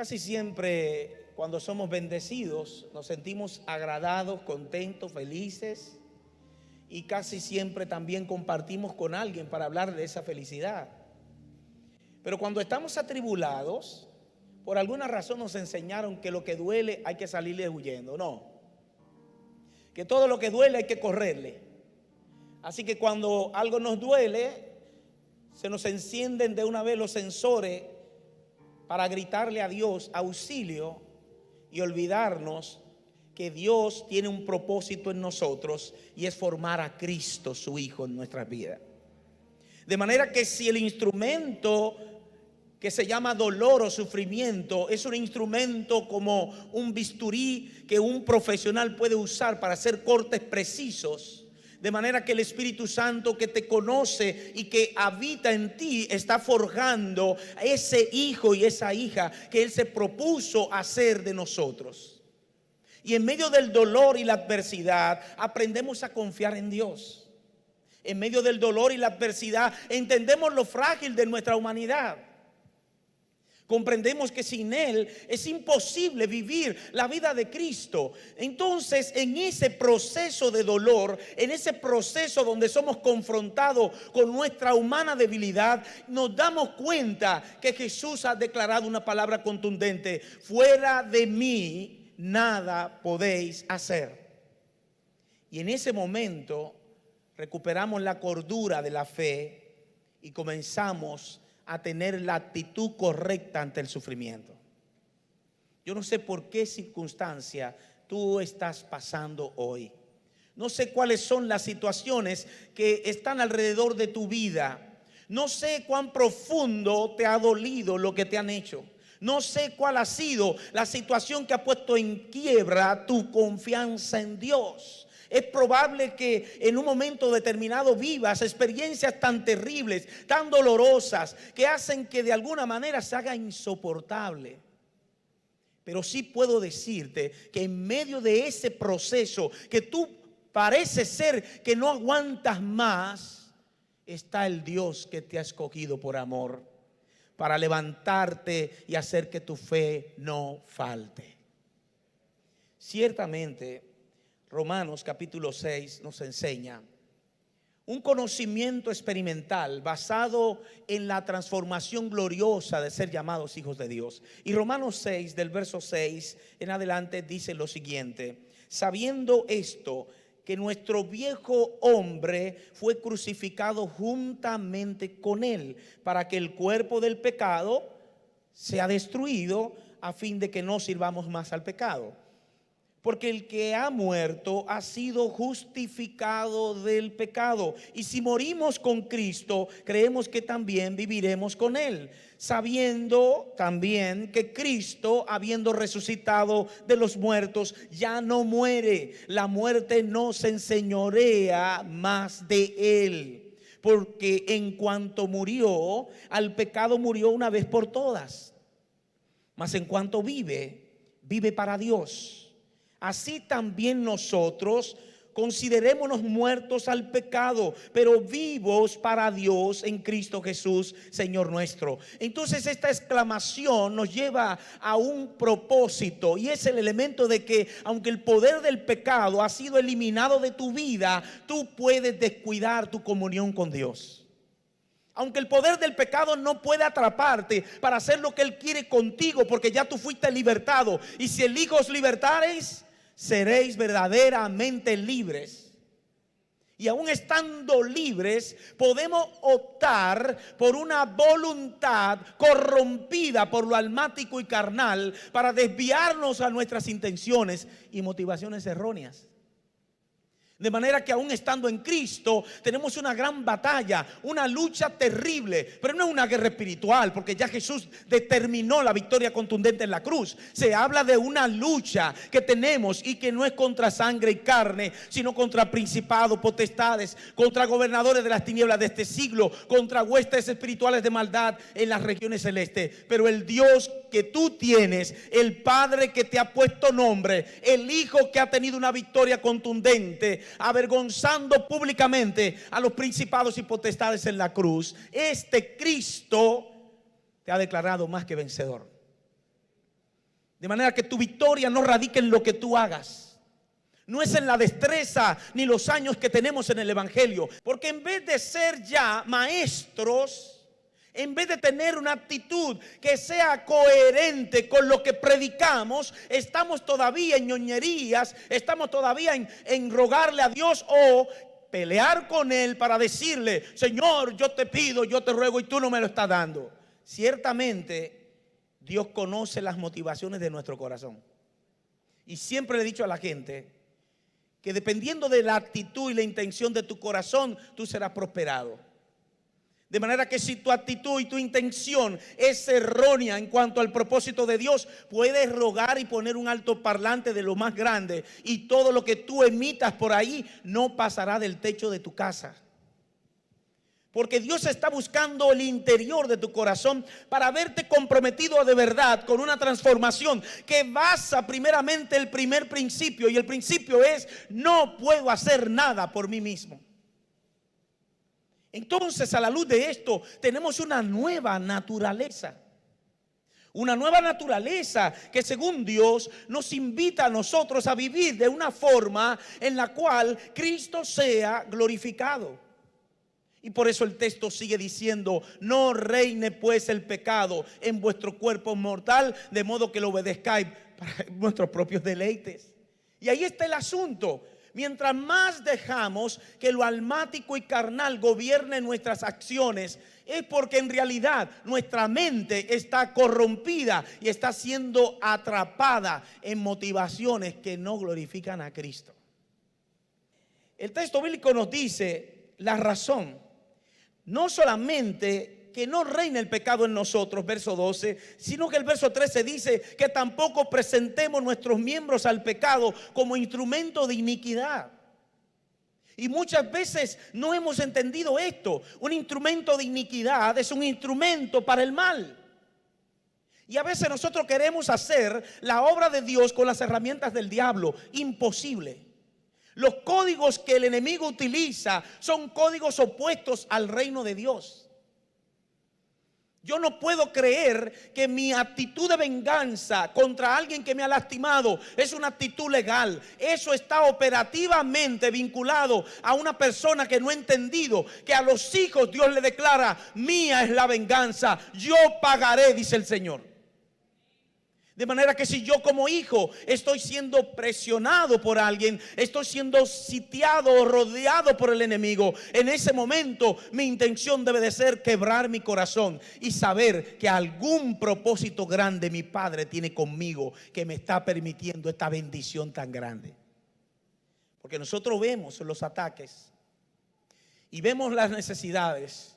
Casi siempre cuando somos bendecidos nos sentimos agradados, contentos, felices, y casi siempre también compartimos con alguien para hablar de esa felicidad. Pero cuando estamos atribulados, por alguna razón nos enseñaron que lo que duele hay que salirle huyendo. No, que todo lo que duele hay que correrle. Así que cuando algo nos duele, se nos encienden de una vez los sensores para gritarle a Dios auxilio y olvidarnos que Dios tiene un propósito en nosotros, y es formar a Cristo, su Hijo, en nuestras vidas. De manera que si el instrumento que se llama dolor o sufrimiento es un instrumento como un bisturí que un profesional puede usar para hacer cortes precisos, de manera que el Espíritu Santo que te conoce y que habita en ti está forjando a ese hijo y esa hija que Él se propuso hacer de nosotros. Y en medio del dolor y la adversidad aprendemos a confiar en Dios. En medio del dolor y la adversidad entendemos lo frágil de nuestra humanidad. Comprendemos que sin Él es imposible vivir la vida de Cristo. Entonces, en ese proceso de dolor, en ese proceso donde somos confrontados con nuestra humana debilidad, nos damos cuenta que Jesús ha declarado una palabra contundente: fuera de mí nada podéis hacer. Y en ese momento recuperamos la cordura de la fe y comenzamos a tener la actitud correcta ante el sufrimiento. Yo no sé por qué circunstancia tú estás pasando hoy. No sé cuáles son las situaciones que están alrededor de tu vida. No sé cuán profundo te ha dolido lo que te han hecho. No sé cuál ha sido la situación que ha puesto en quiebra tu confianza en Dios. Es probable que en un momento determinado vivas experiencias tan terribles, tan dolorosas, que hacen que de alguna manera se haga insoportable. Pero sí puedo decirte que en medio de ese proceso que tú parece ser que no aguantas más, está el Dios que te ha escogido por amor, para levantarte y hacer que tu fe no falte. Ciertamente, Romanos capítulo 6 nos enseña un conocimiento experimental basado en la transformación gloriosa de ser llamados hijos de Dios. Y Romanos 6, del verso 6 en adelante, dice lo siguiente: sabiendo esto, que nuestro viejo hombre fue crucificado juntamente con él, para que el cuerpo del pecado sea destruido, a fin de que no sirvamos más al pecado. Porque el que ha muerto ha sido justificado del pecado. Y si morimos con Cristo, creemos que también viviremos con Él, sabiendo también que Cristo, habiendo resucitado de los muertos, ya no muere. La muerte no se enseñorea más de Él. Porque en cuanto murió, al pecado murió una vez por todas. Mas en cuanto vive, vive para Dios. Así también nosotros considerémonos muertos al pecado, pero vivos para Dios en Cristo Jesús, Señor nuestro. Entonces esta exclamación nos lleva a un propósito, y es el elemento de que aunque el poder del pecado ha sido eliminado de tu vida, tú puedes descuidar tu comunión con Dios. Aunque el poder del pecado no puede atraparte para hacer lo que Él quiere contigo, porque ya tú fuiste libertado. Y si el Hijo os libertareis, seréis verdaderamente libres. Y aún estando libres, podemos optar por una voluntad corrompida por lo almático y carnal para desviarnos a nuestras intenciones y motivaciones erróneas. De manera que aún estando en Cristo tenemos una gran batalla, una lucha terrible, pero no es una guerra espiritual, porque ya Jesús determinó la victoria contundente en la cruz. Se habla de una lucha que tenemos y que no es contra sangre y carne, sino contra principados, potestades, contra gobernadores de las tinieblas de este siglo, contra huestes espirituales de maldad en las regiones celestes. Pero el Dios que tú tienes, el Padre que te ha puesto nombre, el Hijo que ha tenido una victoria contundente, avergonzando públicamente a los principados y potestades en la cruz, este Cristo te ha declarado más que vencedor. De manera que tu victoria no radica en lo que tú hagas. No es en la destreza ni los años que tenemos en el evangelio. Porque en vez de ser ya maestros, en vez de tener una actitud que sea coherente con lo que predicamos, estamos todavía en ñoñerías, estamos todavía en rogarle a Dios o pelear con Él para decirle: Señor, yo te pido, yo te ruego y tú no me lo estás dando. Ciertamente Dios conoce las motivaciones de nuestro corazón. Y siempre le he dicho a la gente que dependiendo de la actitud y la intención de tu corazón, tú serás prosperado. De manera que si tu actitud y tu intención es errónea en cuanto al propósito de Dios, puedes rogar y poner un altoparlante de lo más grande, y todo lo que tú emitas por ahí no pasará del techo de tu casa. Porque Dios está buscando el interior de tu corazón para verte comprometido de verdad con una transformación que basa primeramente el primer principio, y el principio es: no puedo hacer nada por mí mismo. Entonces, a la luz de esto, tenemos una nueva naturaleza. Una nueva naturaleza que, según Dios, nos invita a nosotros a vivir de una forma en la cual Cristo sea glorificado. Y por eso el texto sigue diciendo: no reine pues el pecado en vuestro cuerpo mortal, de modo que lo obedezcáis para vuestros propios deleites. Y ahí está el asunto. Mientras más dejamos que lo almático y carnal gobierne nuestras acciones, es porque en realidad nuestra mente está corrompida y está siendo atrapada en motivaciones que no glorifican a Cristo. El texto bíblico nos dice la razón. No solamente que no reine el pecado en nosotros, verso 12, sino que el verso 13 dice que tampoco presentemos nuestros miembros al pecado como instrumento de iniquidad. Y muchas veces no hemos entendido esto. Un instrumento de iniquidad es un instrumento para el mal. Y a veces nosotros queremos hacer la obra de Dios con las herramientas del diablo. Imposible. Los códigos que el enemigo utiliza son códigos opuestos al reino de Dios. Yo no puedo creer que mi actitud de venganza contra alguien que me ha lastimado es una actitud legal. Eso está operativamente vinculado a una persona que no ha entendido que a los hijos Dios le declara: mía es la venganza, yo pagaré, dice el Señor. De manera que si yo como hijo estoy siendo presionado por alguien, estoy siendo sitiado o rodeado por el enemigo, en ese momento mi intención debe de ser quebrar mi corazón y saber que algún propósito grande mi Padre tiene conmigo, que me está permitiendo esta bendición tan grande. Porque nosotros vemos los ataques y vemos las necesidades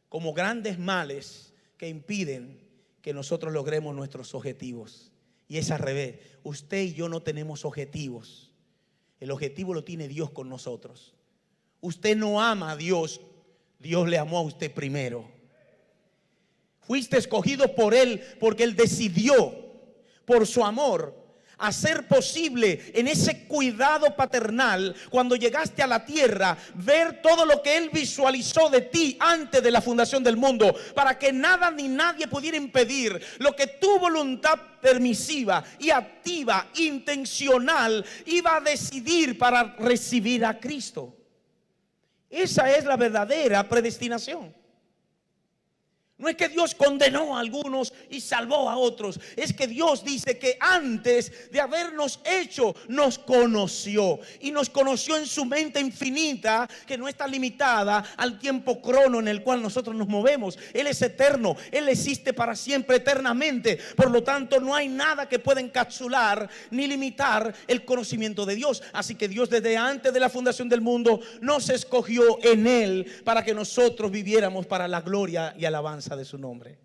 como grandes males que impiden que nosotros logremos nuestros objetivos. Y es al revés. Usted y yo no tenemos objetivos. El objetivo lo tiene Dios con nosotros. Usted no ama a Dios, Dios le amó a usted primero. Fuiste escogido por Él porque Él decidió, por su amor, hacer posible en ese cuidado paternal, cuando llegaste a la tierra, ver todo lo que Él visualizó de ti antes de la fundación del mundo, para que nada ni nadie pudiera impedir lo que tu voluntad permisiva y activa, intencional, iba a decidir para recibir a Cristo. Esa es la verdadera predestinación. No es que Dios condenó a algunos y salvó a otros. Es que Dios dice que antes de habernos hecho, nos conoció. Y nos conoció en su mente infinita, que no está limitada al tiempo crono en el cual nosotros nos movemos. Él es eterno. Él existe para siempre, eternamente. Por lo tanto, no hay nada que pueda encapsular ni limitar el conocimiento de Dios. Así que Dios, desde antes de la fundación del mundo, nos escogió en Él para que nosotros viviéramos para la gloria y alabanza de su nombre.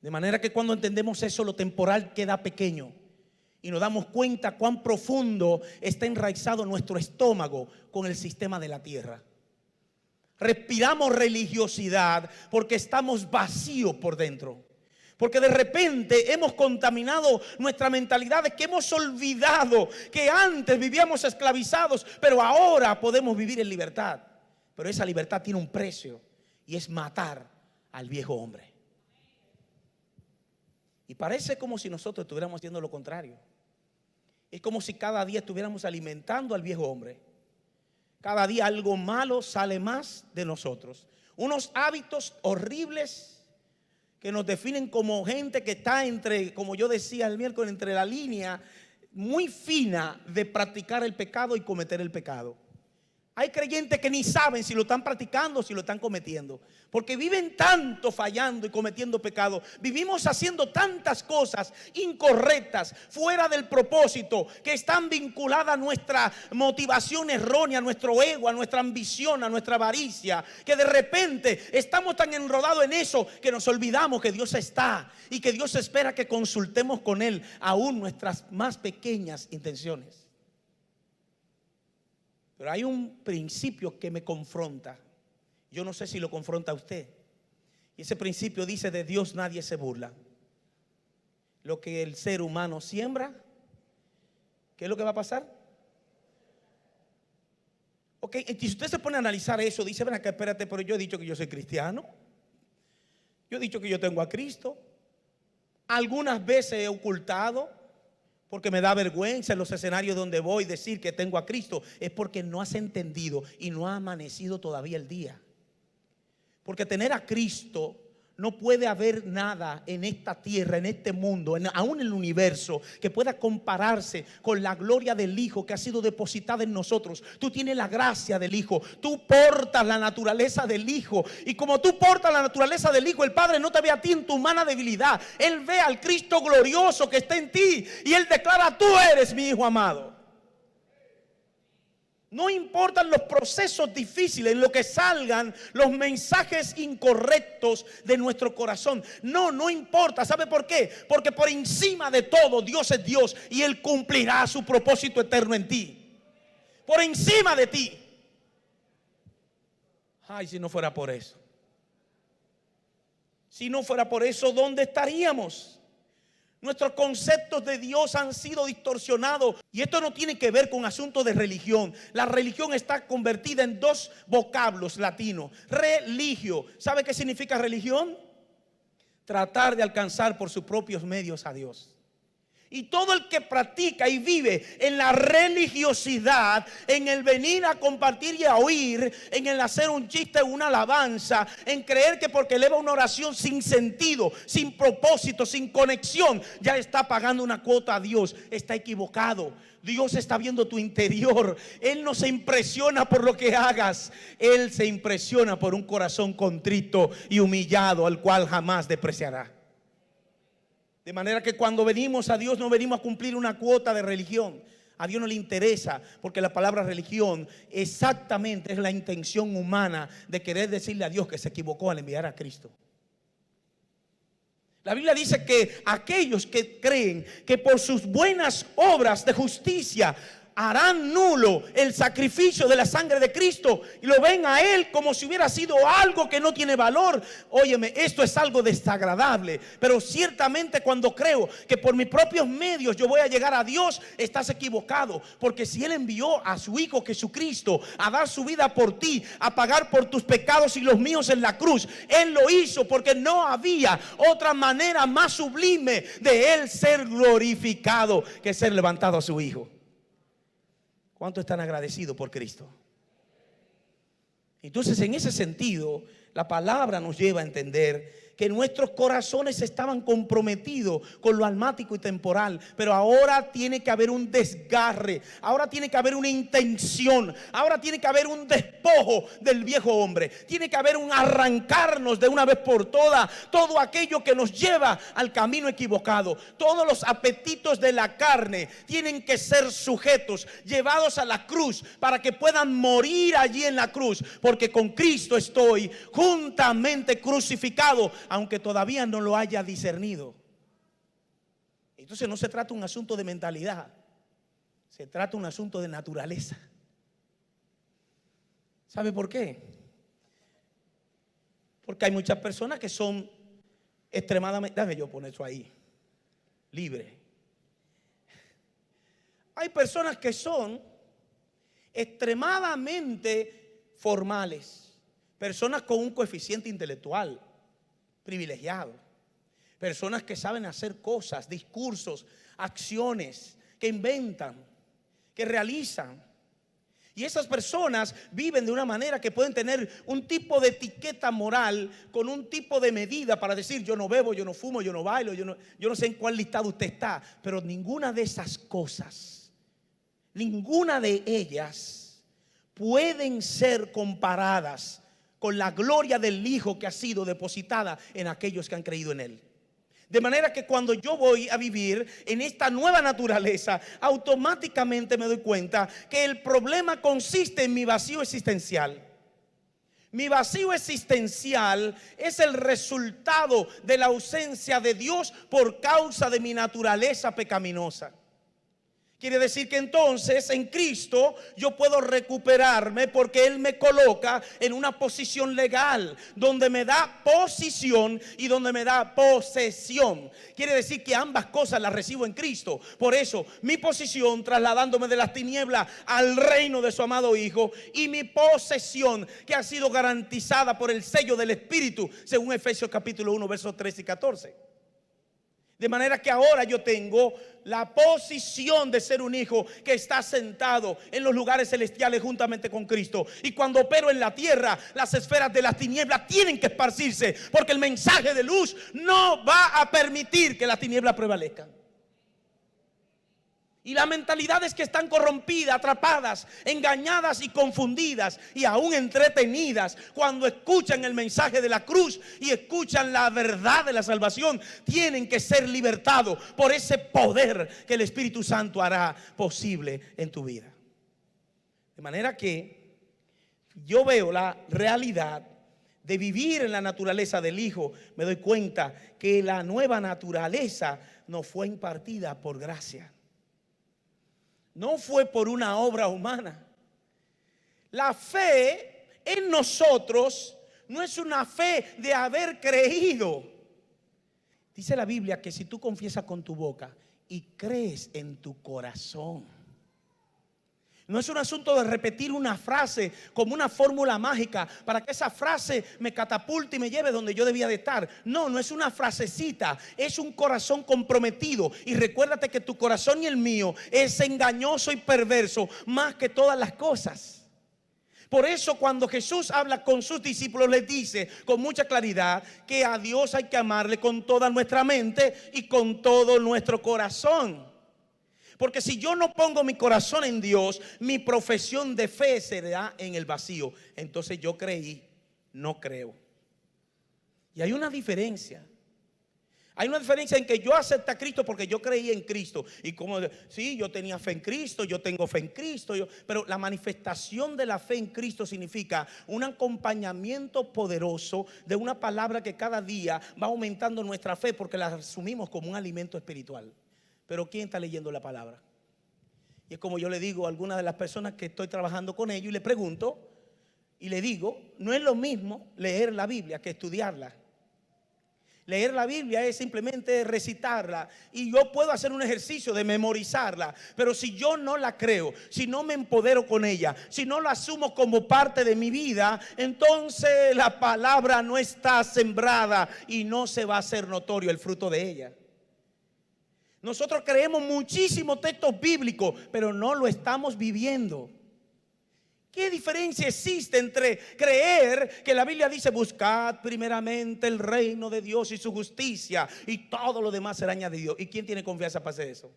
De manera que cuando entendemos eso, lo temporal queda pequeño y nos damos cuenta cuán profundo está enraizado nuestro estómago con el sistema de la tierra. Respiramos religiosidad porque estamos vacíos por dentro. Porque de repente hemos contaminado nuestra mentalidad, de que hemos olvidado que antes vivíamos esclavizados, pero ahora podemos vivir en libertad. Pero esa libertad tiene un precio, y es matar al viejo hombre. Y parece como si nosotros estuviéramos haciendo lo contrario. Es como si cada día estuviéramos alimentando al viejo hombre. Cada día algo malo sale más de nosotros. Unos hábitos horribles que nos definen como gente que está entre, como yo decía el miércoles, entre la línea muy fina de practicar el pecado y cometer el pecado. Hay creyentes que ni saben si lo están practicando o si lo están cometiendo, porque viven tanto fallando y cometiendo pecado. Vivimos haciendo tantas cosas incorrectas, fuera del propósito, que están vinculadas a nuestra motivación errónea, a nuestro ego, a nuestra ambición, a nuestra avaricia, que de repente estamos tan enredados en eso que nos olvidamos que Dios está y que Dios espera que consultemos con Él aún nuestras más pequeñas intenciones. Pero hay un principio que me confronta. Yo no sé si lo confronta a usted. Y ese principio dice: de Dios nadie se burla. Lo que el ser humano siembra, ¿qué es lo que va a pasar? Ok, y si usted se pone a analizar eso, dice: ven acá, espérate, pero yo he dicho que yo soy cristiano. Yo he dicho que yo tengo a Cristo. Algunas veces he ocultado, porque me da vergüenza en los escenarios donde voy decir que tengo a Cristo. Es porque no has entendido y no ha amanecido todavía el día. Porque tener a Cristo, no puede haber nada en esta tierra, en este mundo, aún en el universo, que pueda compararse con la gloria del Hijo que ha sido depositada en nosotros. Tú tienes la gracia del Hijo, tú portas la naturaleza del Hijo, y como tú portas la naturaleza del Hijo, el Padre no te ve a ti en tu humana debilidad. Él ve al Cristo glorioso que está en ti y Él declara: tú eres mi Hijo amado. No importan los procesos difíciles, en lo que salgan los mensajes incorrectos de nuestro corazón. No importa. ¿Sabe por qué? Porque por encima de todo Dios es Dios y Él cumplirá su propósito eterno en ti. Por encima de ti. Ay, si no fuera por eso. Si no fuera por eso, ¿dónde estaríamos? Nuestros conceptos de Dios han sido distorsionados. Y esto no tiene que ver con asuntos de religión. La religión está convertida en dos vocablos latinos. Religio. ¿Sabe qué significa religión? Tratar de alcanzar por sus propios medios a Dios. Y todo el que practica y vive en la religiosidad, en el venir a compartir y a oír, en el hacer un chiste, una alabanza, en creer que porque eleva una oración sin sentido, sin propósito, sin conexión, ya está pagando una cuota a Dios, está equivocado. Dios está viendo tu interior. Él no se impresiona por lo que hagas. Él se impresiona por un corazón contrito y humillado, al cual jamás despreciará. De manera que cuando venimos a Dios, no venimos a cumplir una cuota de religión. A Dios no le interesa, porque la palabra religión exactamente es la intención humana de querer decirle a Dios que se equivocó al enviar a Cristo. La Biblia dice que aquellos que creen que por sus buenas obras de justicia harán nulo el sacrificio de la sangre de Cristo y lo ven a Él como si hubiera sido algo que no tiene valor. Óyeme, esto es algo desagradable. Pero ciertamente cuando creo que por mis propios medios yo voy a llegar a Dios, estás equivocado. Porque si Él envió a su Hijo Jesucristo a dar su vida por ti, a pagar por tus pecados y los míos en la cruz, Él lo hizo porque no había otra manera más sublime de Él ser glorificado que ser levantado a su Hijo. ¿Cuántos están agradecidos por Cristo? Entonces, en ese sentido, la palabra nos lleva a entender que nuestros corazones estaban comprometidos con lo almático y temporal. Pero ahora tiene que haber un desgarre. Ahora tiene que haber una intención. Ahora tiene que haber un despojo del viejo hombre. Tiene que haber un arrancarnos de una vez por todas todo aquello que nos lleva al camino equivocado. Todos los apetitos de la carne tienen que ser sujetos, llevados a la cruz, para que puedan morir allí en la cruz. Porque con Cristo estoy juntamente crucificado, aunque todavía no lo haya discernido. Entonces no se trata un asunto de mentalidad, se trata un asunto de naturaleza. ¿Sabe por qué? Porque hay muchas personas que son extremadamente, déjame yo poner eso ahí, libre. Hay personas que son extremadamente formales, personas con un coeficiente intelectual privilegiado, Personas que saben hacer cosas, discursos, acciones, que inventan, que realizan. Y esas personas viven de una manera que pueden tener un tipo de etiqueta moral, con un tipo de medida para decir: yo no bebo, yo no fumo, yo no bailo, yo no sé en cuál listado usted está. Pero ninguna de esas cosas, ninguna de ellas pueden ser comparadas con la gloria del Hijo que ha sido depositada en aquellos que han creído en Él. De manera que cuando yo voy a vivir en esta nueva naturaleza, automáticamente me doy cuenta que el problema consiste en mi vacío existencial. Mi vacío existencial es el resultado de la ausencia de Dios por causa de mi naturaleza pecaminosa. Quiere decir que entonces en Cristo yo puedo recuperarme, porque Él me coloca en una posición legal donde me da posición y donde me da posesión. Quiere decir que ambas cosas las recibo en Cristo. Por eso mi posición, trasladándome de las tinieblas al reino de su amado Hijo, y mi posesión, que ha sido garantizada por el sello del Espíritu, según Efesios capítulo 1 versos 13 y 14. De manera que ahora yo tengo la posición de ser un hijo que está sentado en los lugares celestiales juntamente con Cristo. Y cuando opero en la tierra, las esferas de las tinieblas tienen que esparcirse, porque el mensaje de luz no va a permitir que las tinieblas prevalezcan. Y las mentalidades que están corrompidas, atrapadas, engañadas y confundidas y aún entretenidas, cuando escuchan el mensaje de la cruz y escuchan la verdad de la salvación, tienen que ser libertados por ese poder que el Espíritu Santo hará posible en tu vida. De manera que yo veo la realidad de vivir en la naturaleza del Hijo. Me doy cuenta que la nueva naturaleza nos fue impartida por gracia. No fue por una obra humana. La fe en nosotros no es una fe de haber creído. Dice la Biblia que si tú confiesas con tu boca y crees en tu corazón, no es un asunto de repetir una frase como una fórmula mágica para que esa frase me catapulte y me lleve donde yo debía de estar. No, no es una frasecita, es un corazón comprometido. Y recuérdate que tu corazón y el mío es engañoso y perverso más que todas las cosas. Por eso cuando Jesús habla con sus discípulos, les dice con mucha claridad que a Dios hay que amarle con toda nuestra mente y con todo nuestro corazón. Porque si yo no pongo mi corazón en Dios, mi profesión de fe será en el vacío. Entonces yo creí, no creo. Y hay una diferencia. Hay una diferencia en que yo acepté a Cristo porque yo creí en Cristo. Y como, sí, yo tenía fe en Cristo, yo tengo fe en Cristo. Pero la manifestación de la fe en Cristo significa un acompañamiento poderoso de una palabra que cada día va aumentando nuestra fe, porque la asumimos como un alimento espiritual. Pero ¿quién está leyendo la palabra? Y es como yo le digo a algunas de las personas que estoy trabajando con ellos, y le pregunto y le digo: no es lo mismo leer la Biblia que estudiarla. Leer la Biblia es simplemente recitarla, y yo puedo hacer un ejercicio de memorizarla, pero si yo no la creo, si no me empodero con ella, si no la asumo como parte de mi vida, entonces la palabra no está sembrada y no se va a hacer notorio el fruto de ella. Nosotros creemos muchísimos textos bíblicos, pero no lo estamos viviendo. ¿Qué diferencia existe entre creer que la Biblia dice: buscad primeramente el reino de Dios y su justicia, y todo lo demás será añadido? ¿Y quién tiene confianza para hacer eso?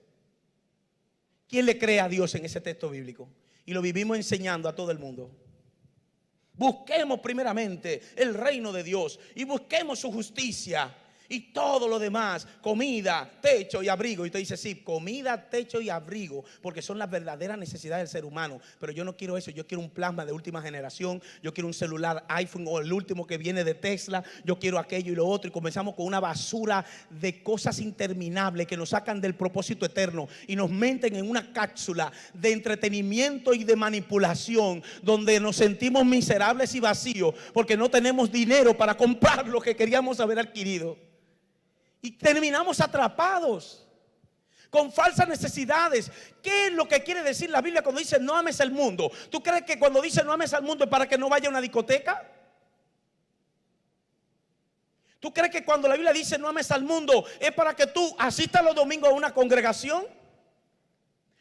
¿Quién le cree a Dios en ese texto bíblico? Y lo vivimos enseñando a todo el mundo. Busquemos primeramente el reino de Dios y busquemos su justicia, y todo lo demás, comida, techo y abrigo. Y usted dice: sí, comida, techo y abrigo, porque son las verdaderas necesidades del ser humano. Pero yo no quiero eso, yo quiero un plasma de última generación, yo quiero un celular iPhone o el último que viene de Tesla, yo quiero aquello y lo otro. Y comenzamos con una basura de cosas interminables que nos sacan del propósito eterno y nos meten en una cápsula de entretenimiento y de manipulación, donde nos sentimos miserables y vacíos porque no tenemos dinero para comprar lo que queríamos haber adquirido. Y terminamos atrapados con falsas necesidades. ¿Qué es lo que quiere decir la Biblia cuando dice no ames al mundo? ¿Tú crees que cuando dice no ames al mundo es para que no vaya a una discoteca? ¿Tú crees que cuando la Biblia dice no ames al mundo es para que tú asistas los domingos a una congregación?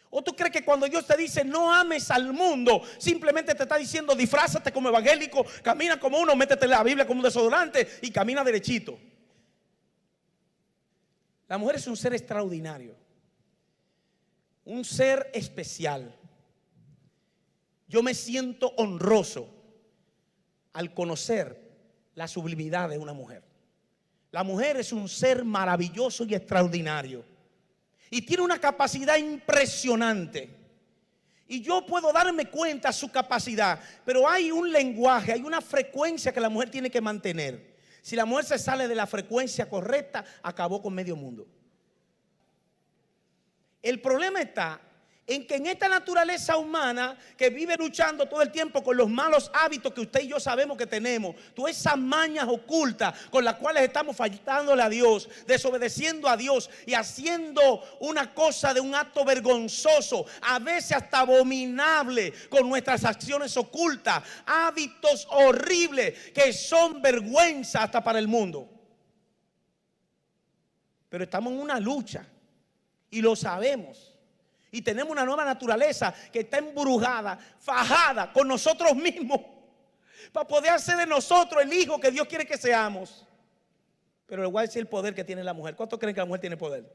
¿O tú crees que cuando Dios te dice no ames al mundo, simplemente te está diciendo disfrázate como evangélico, camina como uno, métete la Biblia como un desodorante y camina derechito? La mujer es un ser extraordinario, un ser especial. Yo me siento honroso al conocer la sublimidad de una mujer. La mujer es un ser maravilloso y extraordinario y tiene una capacidad impresionante. Y yo puedo darme cuenta de su capacidad, pero hay un lenguaje, hay una frecuencia que la mujer tiene que mantener. Si la mujer se sale de la frecuencia correcta, acabó con medio mundo. El problema está en que en esta naturaleza humana que vive luchando todo el tiempo con los malos hábitos que usted y yo sabemos que tenemos, todas esas mañas ocultas con las cuales estamos faltándole a Dios, desobedeciendo a Dios y haciendo una cosa de un acto vergonzoso, a veces hasta abominable, con nuestras acciones ocultas, hábitos horribles que son vergüenza hasta para el mundo. Pero estamos en una lucha y lo sabemos. Y tenemos una nueva naturaleza que está embrujada, fajada con nosotros mismos, para poder hacer de nosotros el hijo que Dios quiere que seamos. Pero le voy a decir el poder que tiene la mujer. ¿Cuántos creen que la mujer tiene poder?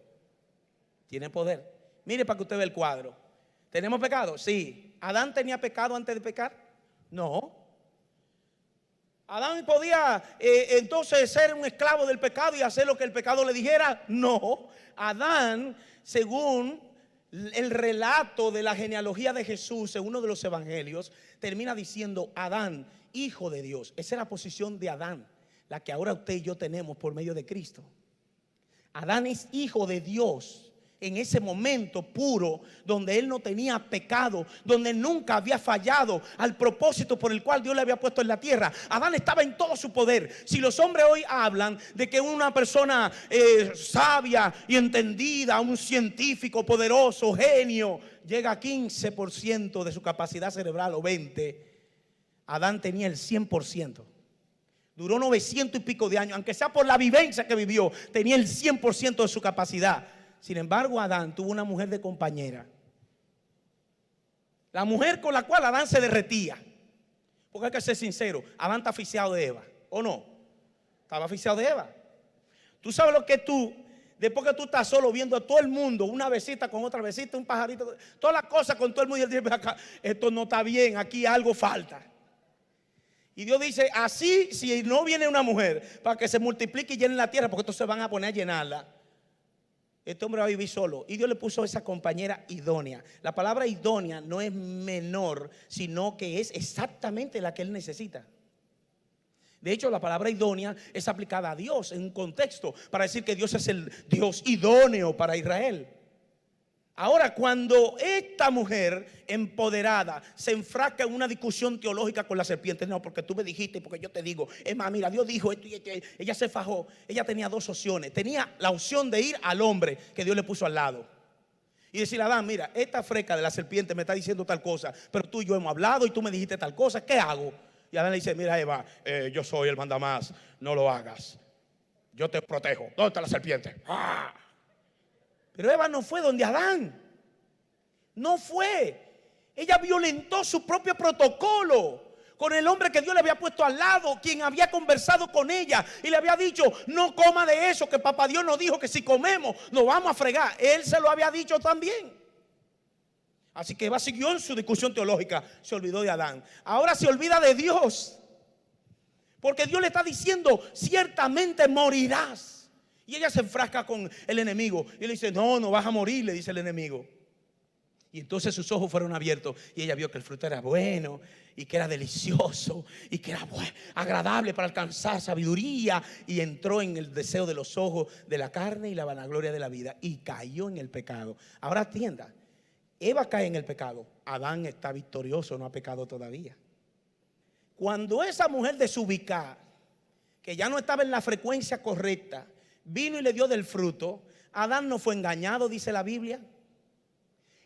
Tiene poder. Mire para que usted vea el cuadro. ¿Tenemos pecado? Sí. ¿Adán tenía pecado antes de pecar? No. ¿Adán podía entonces ser un esclavo del pecado y hacer lo que el pecado le dijera? No. Adán, según el relato de la genealogía de Jesús en uno de los evangelios, termina diciendo Adán, hijo de Dios. Esa es la posición de Adán, la que ahora usted y yo tenemos por medio de Cristo. Adán es hijo de Dios en ese momento puro, donde él no tenía pecado, donde nunca había fallado al propósito por el cual Dios le había puesto en la tierra. Adán estaba en todo su poder. Si los hombres hoy hablan de que una persona sabia y entendida, un científico poderoso, genio, llega a 15% de su capacidad cerebral o 20%, Adán tenía el 100%. Duró 900 y pico de años, aunque sea por la vivencia que vivió, tenía el 100% de su capacidad. Sin embargo, Adán tuvo una mujer de compañera, la mujer con la cual Adán se derretía. Porque hay que ser sincero, Adán está asfixiado de Eva, ¿o no? Estaba asfixiado de Eva. Tú sabes lo que tú, después que tú estás solo viendo a todo el mundo, una besita con otra besita, un pajarito, todas las cosas con todo el mundo, y él dice, acá, esto no está bien, aquí algo falta. Y Dios dice, así si no viene una mujer para que se multiplique y llene la tierra, porque estos se van a poner a llenarla, este hombre va a vivir solo. Y Dios le puso esa compañera idónea. La palabra idónea no es menor, sino que es exactamente la que él necesita. De hecho, la palabra idónea es aplicada a Dios en un contexto para decir que Dios es el Dios idóneo para Israel. Ahora, cuando esta mujer empoderada se enfrasca en una discusión teológica con la serpiente, no, porque tú me dijiste, porque yo te digo, es más, mira, Dios dijo esto y esto, ella se fajó. Ella tenía dos opciones. Tenía la opción de ir al hombre que Dios le puso al lado y decirle, Adán, mira, esta freca de la serpiente me está diciendo tal cosa, pero tú y yo hemos hablado y tú me dijiste tal cosa, ¿qué hago? Y Adán le dice, mira, Eva, yo soy el mandamás, no lo hagas, yo te protejo. ¿Dónde está la serpiente? ¡Ah! Pero Eva no fue donde Adán. No fue. Ella violentó su propio protocolo con el hombre que Dios le había puesto al lado, quien había conversado con ella y le había dicho, no coma de eso, que papá Dios nos dijo que si comemos nos vamos a fregar. Él se lo había dicho también. Así que Eva siguió en su discusión teológica, se olvidó de Adán. Ahora se olvida de Dios, porque Dios le está diciendo, ciertamente morirás. Y ella se enfrasca con el enemigo y le dice, no, no vas a morir, le dice el enemigo. Y entonces sus ojos fueron abiertos y ella vio que el fruto era bueno y que era delicioso y que era agradable para alcanzar sabiduría, y entró en el deseo de los ojos, de la carne y la vanagloria de la vida, y cayó en el pecado. Ahora atienda, Eva cae en el pecado, Adán está victorioso, no ha pecado todavía. Cuando esa mujer desubicada, que ya no estaba en la frecuencia correcta, vino y le dio del fruto, Adán no fue engañado, dice la Biblia.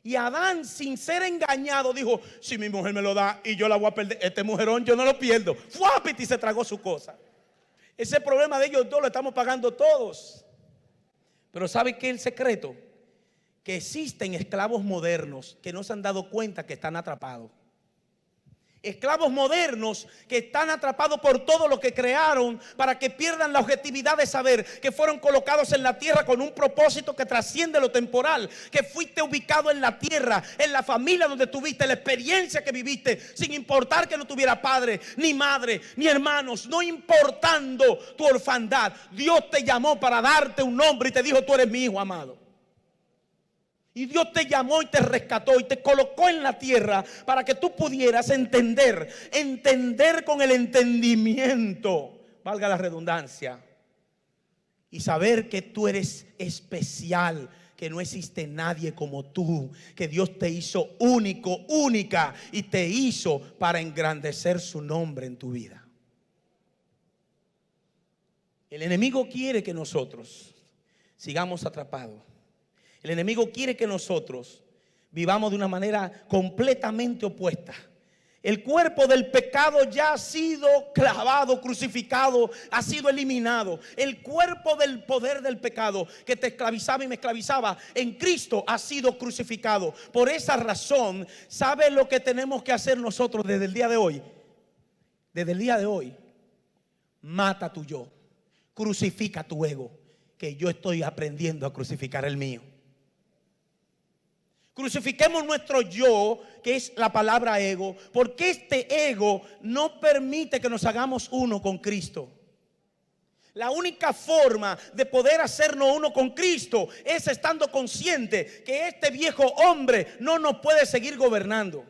Y Adán, sin ser engañado, dijo, si mi mujer me lo da y yo la voy a perder, este mujerón yo no lo pierdo. Fuápiti, y se tragó su cosa. Ese problema de ellos dos lo estamos pagando todos. Pero ¿sabe qué es el secreto? Que existen esclavos modernos que no se han dado cuenta que están atrapados. Esclavos modernos que están atrapados por todo lo que crearon para que pierdan la objetividad de saber que fueron colocados en la tierra con un propósito que trasciende lo temporal, que fuiste ubicado en la tierra, en la familia donde tuviste, la experiencia que viviste, sin importar que no tuviera padre, ni madre, ni hermanos, no importando tu orfandad. Dios te llamó para darte un nombre y te dijo: tú eres mi hijo amado. Y Dios te llamó y te rescató y te colocó en la tierra para que tú pudieras entender con el entendimiento, valga la redundancia, y saber que tú eres especial, que no existe nadie como tú, que Dios te hizo único, única, y te hizo para engrandecer su nombre en tu vida. El enemigo quiere que nosotros sigamos atrapados. El enemigo quiere que nosotros vivamos de una manera completamente opuesta. El cuerpo del pecado ya ha sido clavado, crucificado, ha sido eliminado. El cuerpo del poder del pecado que te esclavizaba y me esclavizaba en Cristo ha sido crucificado. Por esa razón, ¿sabe lo que tenemos que hacer nosotros desde el día de hoy? Desde el día de hoy, mata tu yo, crucifica tu ego, que yo estoy aprendiendo a crucificar el mío. Crucifiquemos nuestro yo, que es la palabra ego, porque este ego no permite que nos hagamos uno con Cristo. La única forma de poder hacernos uno con Cristo es estando consciente que este viejo hombre no nos puede seguir gobernando.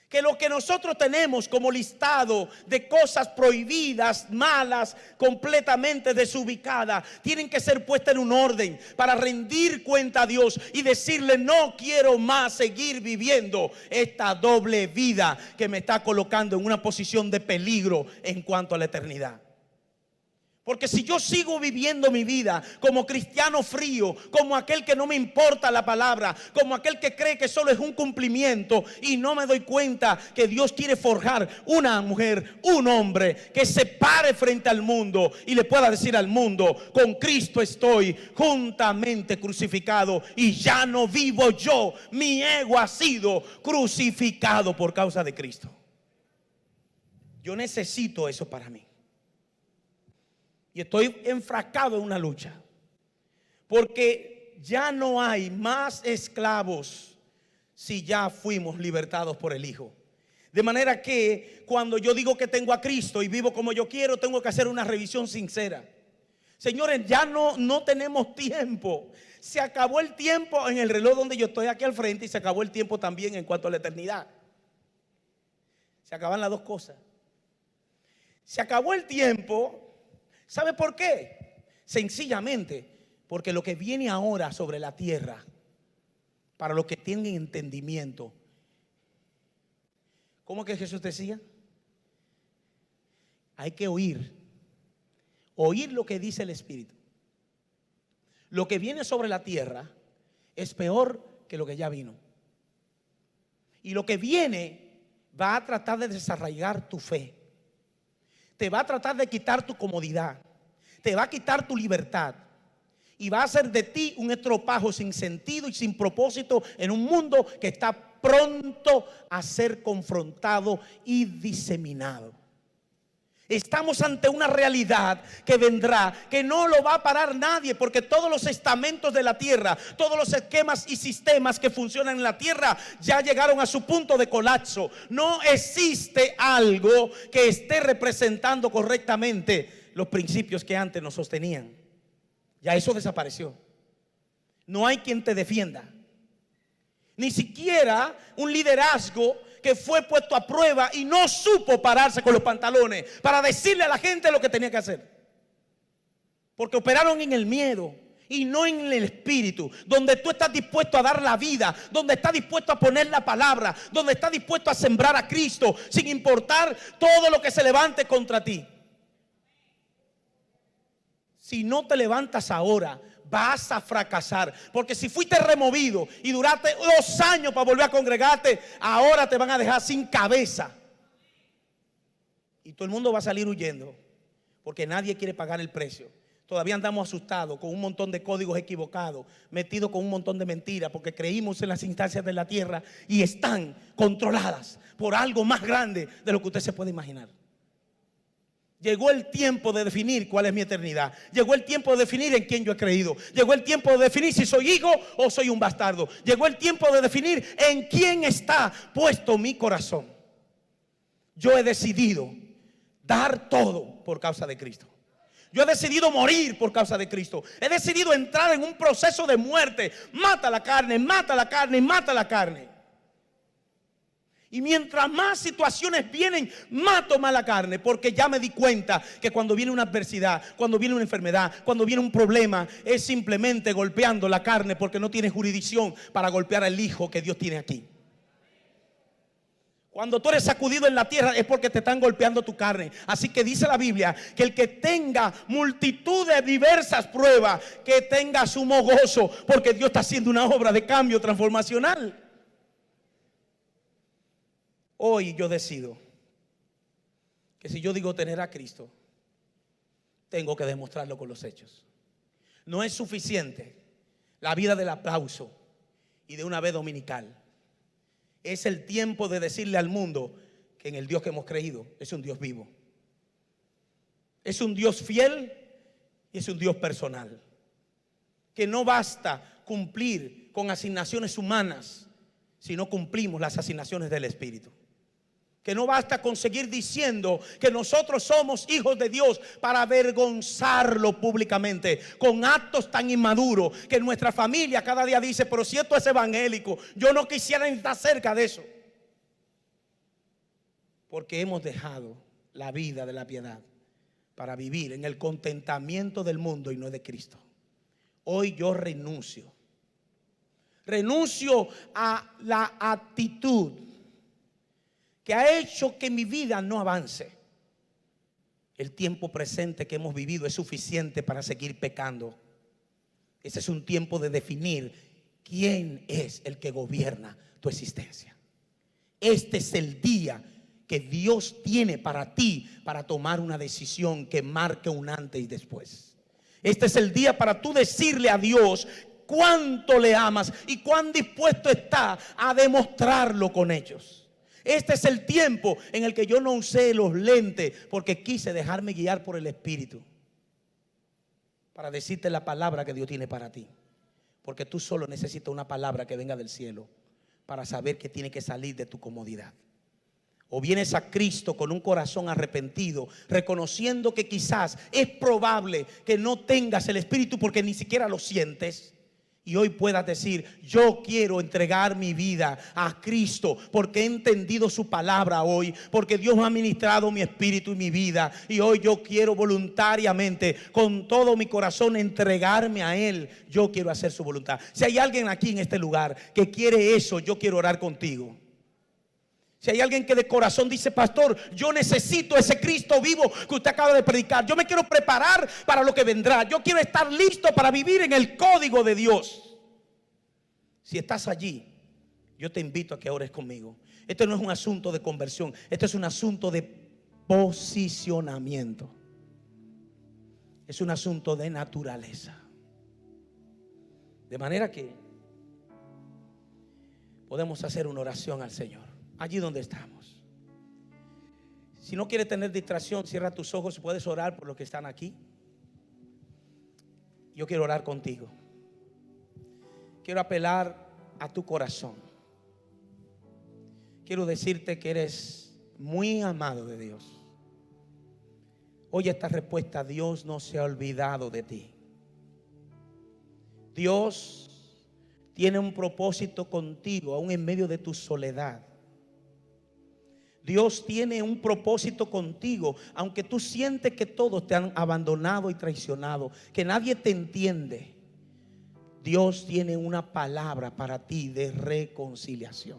Que lo que nosotros tenemos como listado de cosas prohibidas, malas, completamente desubicadas, tienen que ser puestas en un orden para rendir cuenta a Dios y decirle: no quiero más seguir viviendo esta doble vida que me está colocando en una posición de peligro en cuanto a la eternidad. Porque si yo sigo viviendo mi vida como cristiano frío, como aquel que no me importa la palabra, como aquel que cree que solo es un cumplimiento, y no me doy cuenta que Dios quiere forjar una mujer, un hombre que se pare frente al mundo y le pueda decir al mundo: con Cristo estoy juntamente crucificado y ya no vivo yo, mi ego ha sido crucificado por causa de Cristo. Yo necesito eso para mí. Y estoy enfrascado en una lucha, porque ya no hay más esclavos si ya fuimos libertados por el Hijo. De manera que cuando yo digo que tengo a Cristo y vivo como yo quiero, tengo que hacer una revisión sincera. Señores, ya no tenemos tiempo. Se acabó el tiempo en el reloj donde yo estoy aquí al frente, y se acabó el tiempo también en cuanto a la eternidad. Se acaban las dos cosas. Se acabó el tiempo. ¿Sabe por qué? Sencillamente porque lo que viene ahora sobre la tierra, para los que tienen entendimiento, ¿cómo que Jesús decía? Hay que oír lo que dice el Espíritu. Lo que viene sobre la tierra es peor que lo que ya vino. Y lo que viene va a tratar de desarraigar tu fe. Te va a tratar de quitar tu comodidad, te va a quitar tu libertad y va a hacer de ti un estropajo sin sentido y sin propósito en un mundo que está pronto a ser confrontado y diseminado. Estamos ante una realidad que vendrá, que no lo va a parar nadie, porque todos los estamentos de la tierra, todos los esquemas y sistemas que funcionan en la tierra ya llegaron a su punto de colapso. No existe algo que esté representando correctamente los principios que antes nos sostenían. Ya eso desapareció. No hay quien te defienda. Ni siquiera un liderazgo que fue puesto a prueba y no supo pararse con los pantalones para decirle a la gente lo que tenía que hacer. Porque operaron en el miedo y no en el espíritu, donde tú estás dispuesto a dar la vida, donde estás dispuesto a poner la palabra, donde estás dispuesto a sembrar a Cristo sin importar todo lo que se levante contra ti. Si no te levantas ahora, vas a fracasar, porque si fuiste removido y duraste 2 años para volver a congregarte, ahora te van a dejar sin cabeza y todo el mundo va a salir huyendo, porque nadie quiere pagar el precio. Todavía andamos asustados con un montón de códigos equivocados, metidos con un montón de mentiras, porque creímos en las instancias de la tierra y están controladas por algo más grande de lo que usted se puede imaginar. Llegó el tiempo de definir cuál es mi eternidad. Llegó el tiempo de definir en quién yo he creído. Llegó el tiempo de definir si soy hijo o soy un bastardo. Llegó el tiempo de definir en quién está puesto mi corazón. Yo he decidido dar todo por causa de Cristo. Yo he decidido morir por causa de Cristo. He decidido entrar en un proceso de muerte. Mata la carne, mata la carne, mata la carne. Y mientras más situaciones vienen, mato más la carne, porque ya me di cuenta que cuando viene una adversidad, cuando viene una enfermedad, cuando viene un problema, es simplemente golpeando la carne, porque no tiene jurisdicción para golpear al Hijo que Dios tiene aquí. Cuando tú eres sacudido en la tierra es porque te están golpeando tu carne. Así que dice la Biblia que el que tenga multitud de diversas pruebas, que tenga sumo gozo, porque Dios está haciendo una obra de cambio transformacional. Hoy yo decido que si yo digo tener a Cristo, tengo que demostrarlo con los hechos. No es suficiente la vida del aplauso y de una vez dominical. Es el tiempo de decirle al mundo que en el Dios que hemos creído es un Dios vivo. Es un Dios fiel y es un Dios personal. Que no basta cumplir con asignaciones humanas si no cumplimos las asignaciones del Espíritu. Que no basta con seguir diciendo que nosotros somos hijos de Dios para avergonzarlo públicamente con actos tan inmaduros que nuestra familia cada día dice: pero si esto es evangélico, yo no quisiera estar cerca de eso. Porque hemos dejado la vida de la piedad para vivir en el contentamiento del mundo y no de Cristo. Hoy yo renuncio a la actitud que ha hecho que mi vida no avance. El tiempo presente que hemos vivido es suficiente para seguir pecando. Ese es un tiempo de definir quién es el que gobierna tu existencia. Este es el día que Dios tiene para ti, para tomar una decisión que marque un antes y después. Este es el día para tú decirle a Dios cuánto le amas y cuán dispuesto está a demostrarlo con hechos. Este es el tiempo en el que yo no usé los lentes porque quise dejarme guiar por el Espíritu para decirte la palabra que Dios tiene para ti. Porque tú solo necesitas una palabra que venga del cielo para saber que tiene que salir de tu comodidad. O vienes a Cristo con un corazón arrepentido, reconociendo que quizás es probable que no tengas el Espíritu porque ni siquiera lo sientes. Y hoy puedas decir: yo quiero entregar mi vida a Cristo porque he entendido su palabra hoy, porque Dios me ha ministrado mi espíritu y mi vida, y hoy yo quiero voluntariamente, con todo mi corazón, entregarme a Él. Yo quiero hacer su voluntad. Si hay alguien aquí en este lugar que quiere eso, yo quiero orar contigo. Si hay alguien que de corazón dice: pastor, yo necesito ese Cristo vivo que usted acaba de predicar, yo me quiero preparar para lo que vendrá, yo quiero estar listo para vivir en el código de Dios. Si estás allí, yo te invito a que ores conmigo. Esto no es un asunto de conversión, esto es un asunto de posicionamiento. Es un asunto de naturaleza. De manera que podemos hacer una oración al Señor allí donde estamos. Si no quieres tener distracción, cierra tus ojos y puedes orar por los que están aquí. Yo quiero orar contigo. Quiero apelar a tu corazón. Quiero decirte que eres muy amado de Dios. Oye esta respuesta: Dios no se ha olvidado de ti. Dios tiene un propósito contigo aún en medio de tu soledad. Dios tiene un propósito contigo, aunque tú sientes que todos te han abandonado y traicionado, que nadie te entiende. Dios tiene una palabra para ti de reconciliación,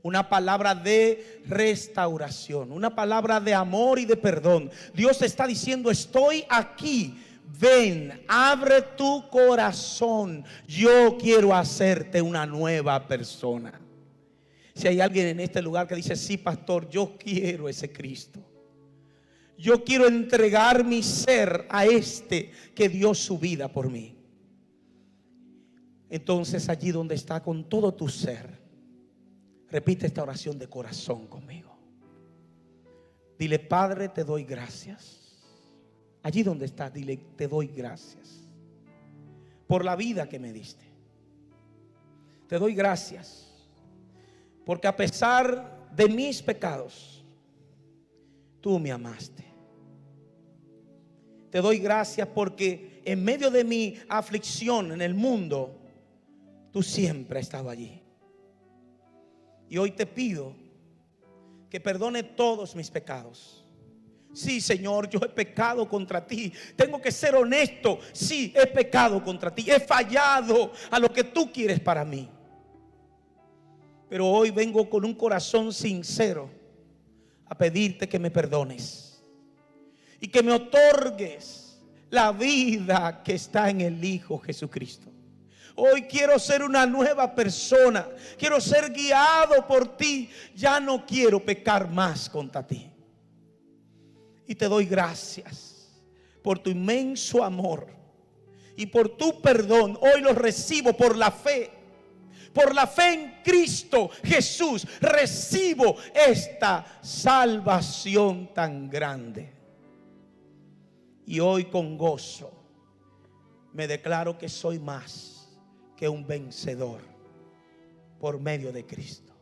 una palabra de restauración, una palabra de amor y de perdón. Dios te está diciendo: estoy aquí, ven, abre tu corazón, yo quiero hacerte una nueva persona. Si hay alguien en este lugar que dice: sí, pastor, yo quiero ese Cristo, Yo quiero entregar mi ser a este que dio su vida por mí. Entonces, allí donde está, con todo tu ser, repite esta oración de corazón conmigo. Dile: Padre, te doy gracias. Allí donde está, dile: te doy gracias por la vida que me diste. Te doy gracias porque a pesar de mis pecados, tú me amaste. Te doy gracias porque en medio de mi aflicción en el mundo, tú siempre has estado allí. Y hoy te pido que perdone todos mis pecados. Sí, Señor, yo he pecado contra ti. Tengo que ser honesto. Sí, he pecado contra ti. He fallado a lo que tú quieres para mí. Pero hoy vengo con un corazón sincero a pedirte que me perdones y que me otorgues la vida que está en el Hijo Jesucristo. Hoy quiero ser una nueva persona. Quiero ser guiado por ti. Ya no quiero pecar más contra ti. Y te doy gracias por tu inmenso amor y por tu perdón. Hoy lo recibo por la fe. Por la fe en Cristo Jesús recibo esta salvación tan grande. Y hoy con gozo me declaro que soy más que un vencedor por medio de Cristo.